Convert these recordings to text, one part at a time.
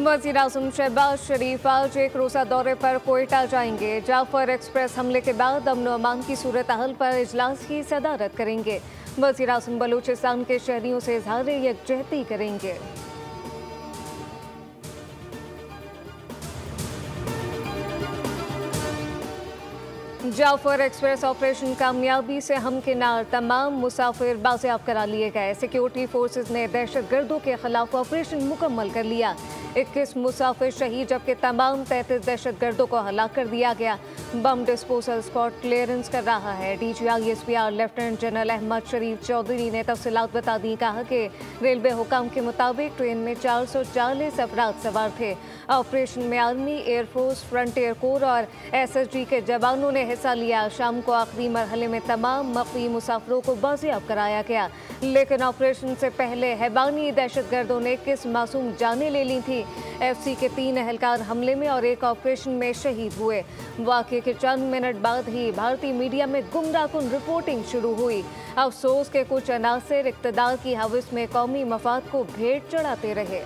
वज़ीर आज़म शहबाज शरीफ आज एक रोज़ा दौरे पर कोयटा जाएंगे। जाफर एक्सप्रेस हमले के बाद अमन अमान की सूरत हाल पर इजलास की सदारत करेंगे। वज़ीर आज़म बलूचिस्तान के शहरियों से इज़हार यकजहती करेंगे। जाफर एक्सप्रेस ऑपरेशन कामयाबी से हमकिनार, तमाम मुसाफिर बाजियाब करा लिए गए। सिक्योरिटी फोर्सेज ने दहशतगर्दों के खिलाफ ऑपरेशन मुकम्मल कर लिया। 21 मुसाफिर शहीद जबकि तमाम 33 दहशतगर्दों को हलाक कर दिया गया। बम डिस्पोजल स्पॉट क्लियरेंस कर रहा है। DGISPR लेफ्टिनेंट जनरल अहमद शरीफ चौधरी ने तफसीलात बता दी। कहा कि रेलवे हुकाम के मुताबिक ट्रेन में 440 अफराद सवार थे। ऑपरेशन में आर्मी, एयरफोर्स, फ्रंटियर कोर और SSG के जवानों ने हिस्सा लिया। शाम को आखिरी मरहले में तमाम मख्फी मुसाफिरों को बाजियाब कराया गया, लेकिन ऑपरेशन से पहले हैबानी दहशतगर्दों ने 21 मासूम जानें ले ली थी। FC के 3 एहलकार हमले में और एक ऑपरेशन में शहीद हुए। वाक़े के चंद मिनट बाद ही भारतीय मीडिया में गुमराहकुन रिपोर्टिंग शुरू हुई। अफसोस के कुछ अनासर इक़्तिदार की हवस में कौमी मफाद को भेंट चढ़ाते रहे।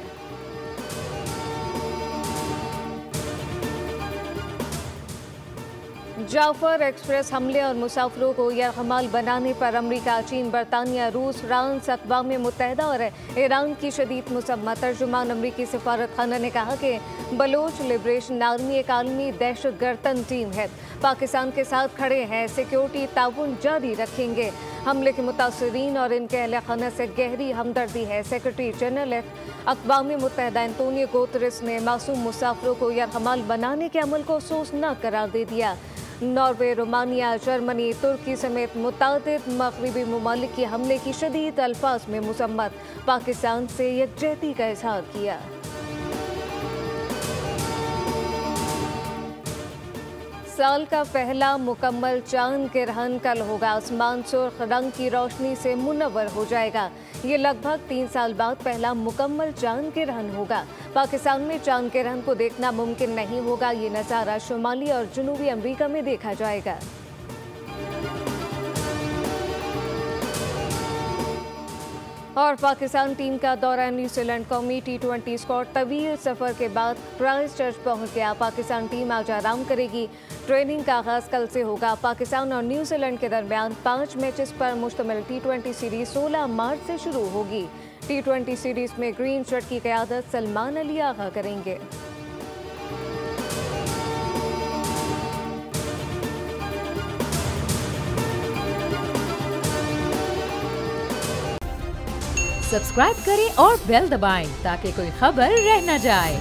जाफर एक्सप्रेस हमले और मुसाफिरों को यरगमाल बनाने पर अमरीका, चीन, बरतानिया, रूस, फ्रांस, अक़वाम मुत्तहिदा और ईरान की शदीद मुसम्मत। तर्जुमान अमरीकी सफारत खाना ने कहा कि बलोच लिबरेशन आर्मी एक आलमी दहशतगर्द तंजीम है, पाकिस्तान के साथ खड़े हैं, सिक्योरिटी ताउन जारी रखेंगे। हमले के मुतासरीन और इनके अहले खाना से गहरी हमदर्दी है। सेक्रेटरी जनरल अक़वाम मुत्तहिदा एंटोनियो गुतेरेस ने मासूम मुसाफिरों को यरगमाल बनाने के अमल को अफसोसनाक करार दे दिया। नॉर्वे, रोमानिया, जर्मनी, तुर्की समेत मुतादिद मगरबी ममालिक की हमले की शदीद अल्फाज में मुसम्मत, पाकिस्तान से यकजहती का इज़हार किया। साल का पहला मुकम्मल चांद ग्रहण कल होगा। आसमान सुर्ख रंग की रोशनी से मुनव्वर हो जाएगा। ये लगभग 3 साल बाद पहला मुकम्मल चांद ग्रहण होगा। पाकिस्तान में चांद ग्रहण को देखना मुमकिन नहीं होगा। ये नज़ारा शुमाली और जनूबी अमेरिका में देखा जाएगा। और पाकिस्तान टीम का दौरा न्यूजीलैंड। कौमी T20 स्क्वाड तवील सफर के बाद क्राइस्टचर्च पहुंच गया। पाकिस्तान टीम आज आराम करेगी। ट्रेनिंग का आगाज कल से होगा। पाकिस्तान और न्यूजीलैंड के दरमियान 5 मैचेस पर मुश्तमिल T20 सीरीज 16 मार्च से शुरू होगी। T20 सीरीज में ग्रीन शर्ट की क़यादत सलमान अली आगा करेंगे। सब्सक्राइब करें और बेल दबाएं ताकि कोई खबर रह न जाए।